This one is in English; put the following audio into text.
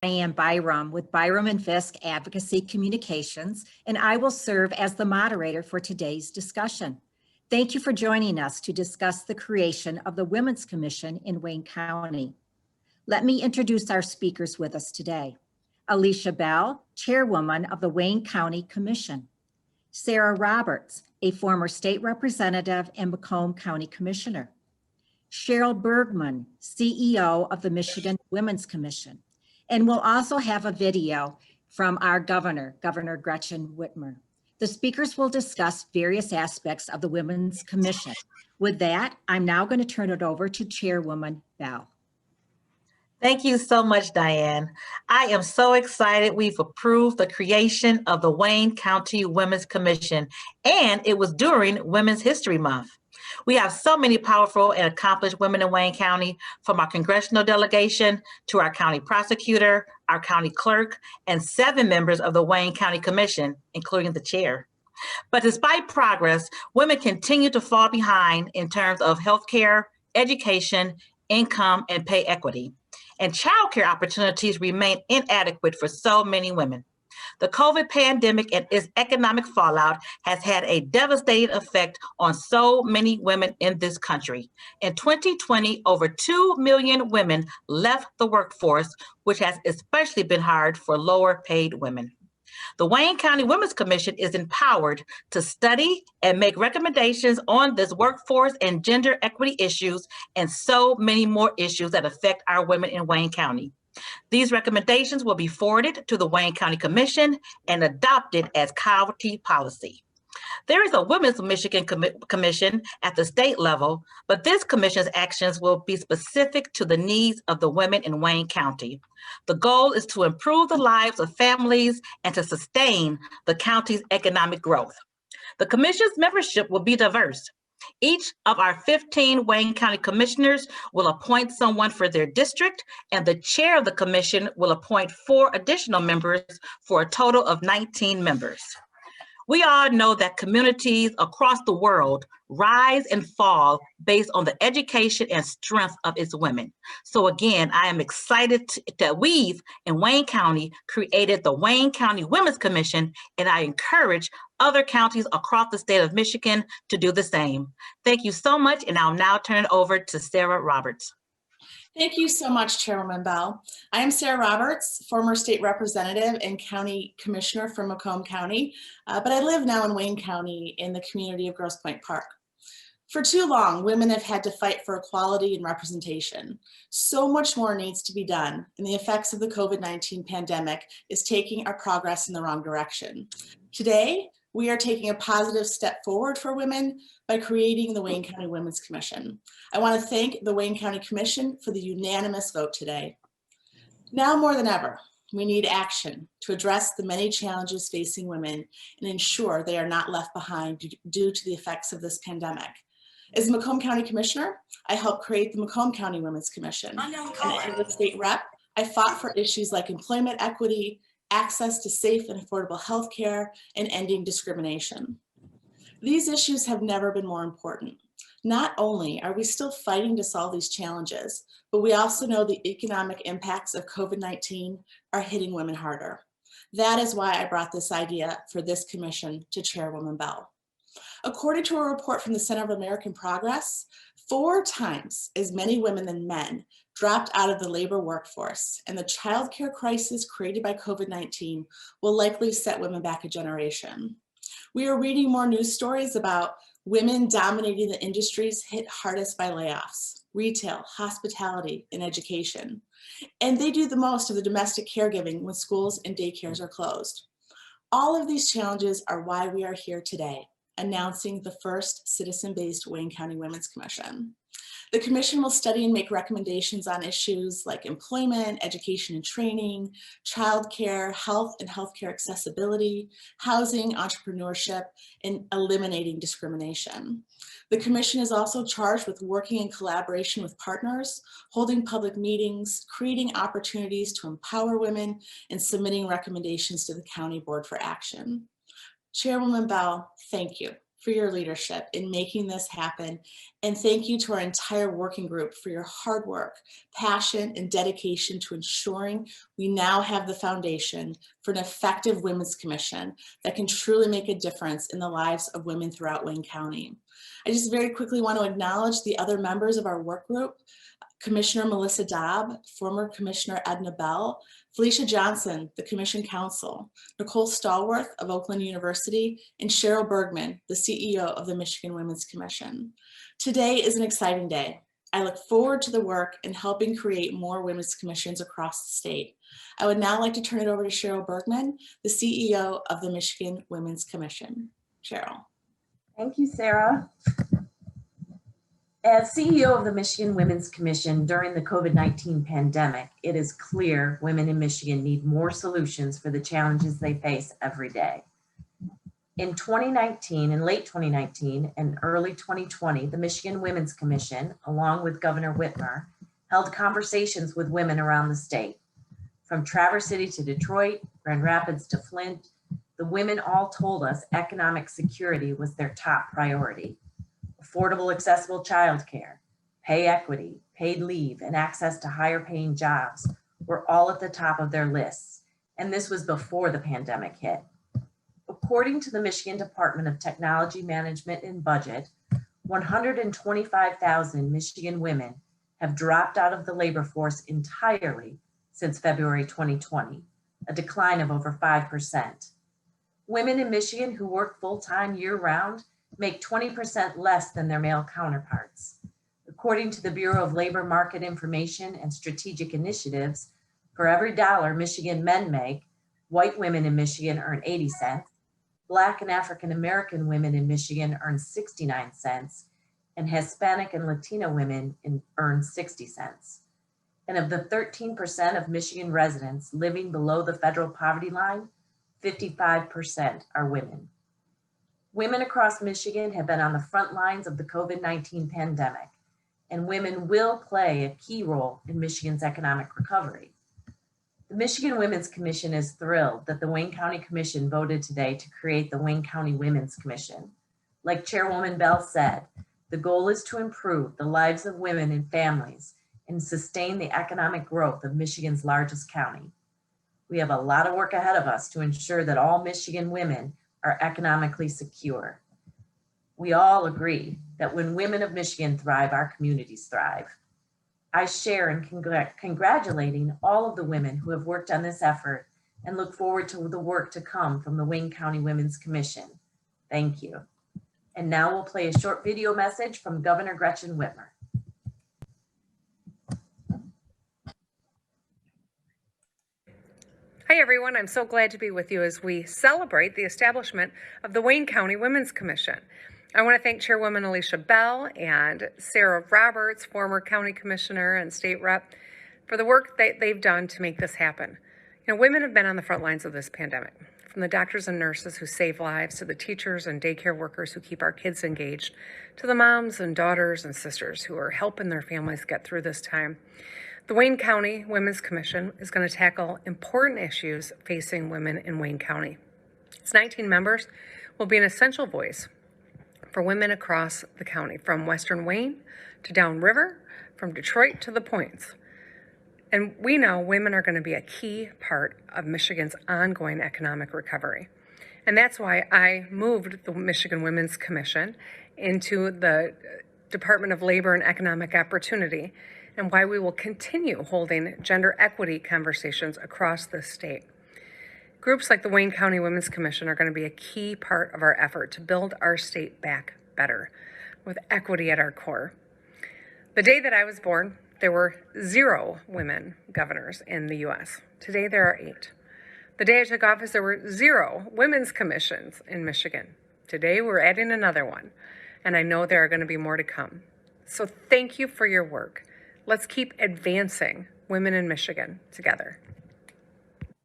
Diane Byram with Byram and Fisk Advocacy Communications, and I will serve as the moderator for today's discussion. Thank you for joining us to discuss the creation of the Women's Commission in Wayne County. Let me introduce our speakers with us today. Alicia Bell, Chairwoman of the Wayne County Commission. Sarah Roberts, a former state representative and Macomb County Commissioner. Cheryl Bergman, CEO of the Michigan Women's Commission. And we'll also have a video from our governor, Governor Gretchen Whitmer. The speakers will discuss various aspects of the Women's Commission. With that, I'm now going to turn it over to Chairwoman Bell. Thank you so much, Diane. I am so excited we've approved the creation of the Wayne County Women's Commission, and it was during Women's History Month. We have so many powerful and accomplished women in Wayne County, from our congressional delegation to our county prosecutor, our county clerk, and 7 members of the Wayne County Commission, including the chair. But despite progress, women continue to fall behind in terms of healthcare, education, income, and pay equity. And childcare opportunities remain inadequate for so many women. The COVID pandemic and its economic fallout has had a devastating effect on so many women in this country. In 2020, over 2 million women left the workforce, which has especially been hard for lower paid women. The Wayne County Women's Commission is empowered to study and make recommendations on this workforce and gender equity issues and so many more issues that affect our women in Wayne County. These recommendations will be forwarded to the Wayne County Commission and adopted as county policy. There is a Women's Michigan Commission at the state level, but this commission's actions will be specific to the needs of the women in Wayne County. The goal is to improve the lives of families and to sustain the county's economic growth. The commission's membership will be diverse. Each of our 15 Wayne County commissioners will appoint someone for their district, and the chair of the commission will appoint 4 additional members for a total of 19 members. We all know that communities across the world rise and fall based on the education and strength of its women. So again, I am excited that we've in Wayne County created the Wayne County Women's Commission, and I encourage other counties across the state of Michigan to do the same. Thank you so much, and I'll now turn it over to Sarah Roberts. Thank you so much, Chairwoman Bell. I am Sarah Roberts, former state representative and county commissioner from Macomb County, but I live now in Wayne County in the community of Grosse Pointe Park. For too long, women have had to fight for equality and representation. So much more needs to be done, and the effects of the COVID-19 pandemic is taking our progress in the wrong direction. Today, we are taking a positive step forward for women by creating the Wayne County Women's Commission. I want to thank the Wayne County Commission for the unanimous vote today. Now more than ever, we need action to address the many challenges facing women and ensure they are not left behind due to the effects of this pandemic. As Macomb County Commissioner, I helped create the Macomb County Women's Commission. And as a state rep, I fought for issues like employment equity, access to safe and affordable health care, and ending discrimination. These issues have never been more important. Not only are we still fighting to solve these challenges, but we also know the economic impacts of COVID-19 are hitting women harder. That is why I brought this idea for this commission to Chairwoman Bell. According to a report from the Center of American Progress, 4 times as many women than men dropped out of the labor workforce, and the childcare crisis created by COVID-19 will likely set women back a generation. We are reading more news stories about women dominating the industries hit hardest by layoffs: retail, hospitality, and education. And they do the most of the domestic caregiving when schools and daycares are closed. All of these challenges are why we are here today, announcing the first citizen-based Wayne County Women's Commission. The commission will study and make recommendations on issues like employment, education and training, childcare, health and healthcare accessibility, housing, entrepreneurship, and eliminating discrimination. The commission is also charged with working in collaboration with partners, holding public meetings, creating opportunities to empower women, and submitting recommendations to the County Board for Action. Chairwoman Bell, thank you for your leadership in making this happen. And thank you to our entire working group for your hard work, passion, and dedication to ensuring we now have the foundation for an effective Women's Commission that can truly make a difference in the lives of women throughout Wayne County. I just very quickly want to acknowledge the other members of our work group: Commissioner Melissa Dobb, former Commissioner Edna Bell, Felicia Johnson, the Commission Counsel, Nicole Stallworth of Oakland University, and Cheryl Bergman, the CEO of the Michigan Women's Commission. Today is an exciting day. I look forward to the work in helping create more women's commissions across the state. I would now like to turn it over to Cheryl Bergman, the CEO of the Michigan Women's Commission. Cheryl. Thank you, Sarah. As CEO of the Michigan Women's Commission during the COVID-19 pandemic, it is clear women in Michigan need more solutions for the challenges they face every day. In 2019, in late 2019 and early 2020, the Michigan Women's Commission, along with Governor Whitmer, held conversations with women around the state. From Traverse City to Detroit, Grand Rapids to Flint, the women all told us economic security was their top priority. Affordable, accessible childcare, pay equity, paid leave, and access to higher paying jobs were all at the top of their lists. And this was before the pandemic hit. According to the Michigan Department of Technology Management and Budget, 125,000 Michigan women have dropped out of the labor force entirely since February 2020, a decline of over 5%. Women in Michigan who work full-time year-round make 20% less than their male counterparts. According to the Bureau of Labor Market Information and Strategic Initiatives, for every dollar Michigan men make, white women in Michigan earn 80 cents, Black and African American women in Michigan earn 69 cents, and Hispanic and Latina women earn 60 cents. And of the 13% of Michigan residents living below the federal poverty line, 55% are women. Women across Michigan have been on the front lines of the COVID-19 pandemic, and women will play a key role in Michigan's economic recovery. The Michigan Women's Commission is thrilled that the Wayne County Commission voted today to create the Wayne County Women's Commission. Like Chairwoman Bell said, the goal is to improve the lives of women and families and sustain the economic growth of Michigan's largest county. We have a lot of work ahead of us to ensure that all Michigan women are economically secure. We all agree that when women of Michigan thrive, our communities thrive. I share in congratulating all of the women who have worked on this effort and look forward to the work to come from the Wayne County Women's Commission. Thank you. And now we'll play a short video message from Governor Gretchen Whitmer. Hi everyone, I'm so glad to be with you as we celebrate the establishment of the Wayne County Women's Commission. I want to thank Chairwoman Alicia Bell and Sarah Roberts, former county commissioner and state rep, for the work that they've done to make this happen. You know, women have been on the front lines of this pandemic, from the doctors and nurses who save lives to the teachers and daycare workers who keep our kids engaged, to the moms and daughters and sisters who are helping their families get through this time. The Wayne County Women's Commission is going to tackle important issues facing women in Wayne County. Its 19 members will be an essential voice for women across the county, from Western Wayne to downriver, from Detroit to the Points. And we know women are going to be a key part of Michigan's ongoing economic recovery. And that's why I moved the Michigan Women's Commission into the Department of Labor and Economic Opportunity, and why we will continue holding gender equity conversations across the state. Groups like the Wayne County Women's Commission are going to be a key part of our effort to build our state back better, with equity at our core. The day that I was born, there were 0 women governors in the U.S. Today there are 8. The day I took office, there were 0 women's commissions in Michigan. Today we're adding another one, and I know there are going to be more to come. So thank you for your work. Let's keep advancing women in Michigan together.